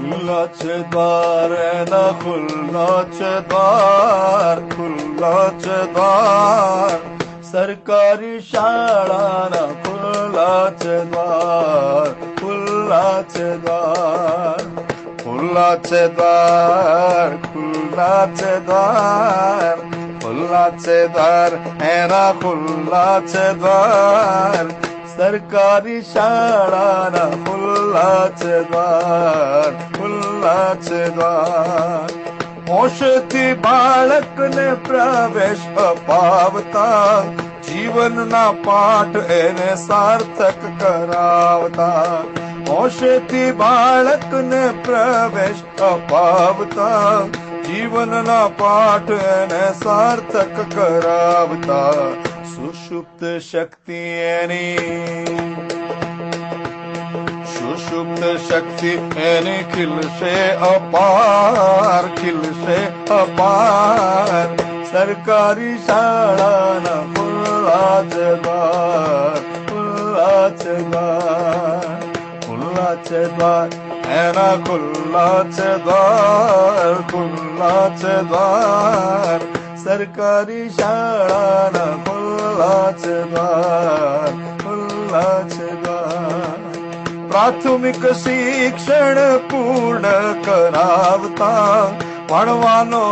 खुल्ला छे द्वार एना खुल्ला छे द्वार, खुल्ला छे द्वार, सरकारी शाळाना खुल्ला छे द्वार, खुल्ला छे द्वार, खुल्ला छे द्वार, खुल्ला छे द्वार, खुल्ला छे द्वार एना खुल्ला छे द्वार, सरकारी शाळाना खुल्ला छे द्वार, खुल्ला छे द्वार. હોશથી બાળકને પ્રવેશ અપાવતા, જીવનના પાઠ એને સાર્થક કરાવતા. હોશથી બાળકને પ્રવેશ અપાવતા, જીવનના પાઠ એને સાર્થક કરાવતા. સુષુપ્ત શક્તિ એની, સુષુપ્ત શક્તિ એની ખીલશે અપાર, ખીલશે અપાર, સરકારી શાળાના ખુલ્લા છે દ્વાર, ખુલ્લા છે દ્વાર, ખુલ્લા છે દ્વાર એના ખુલ્લા છે દ્વાર, ખુલ્લા છે દ્વાર, સરકારી શાળાના ખુલ્લા છે દ્વાર, ખુલ્લા છે દ્વાર. પ્રાથમિક શિક્ષણ પૂર્ણ કરાવતા, ભણવાનો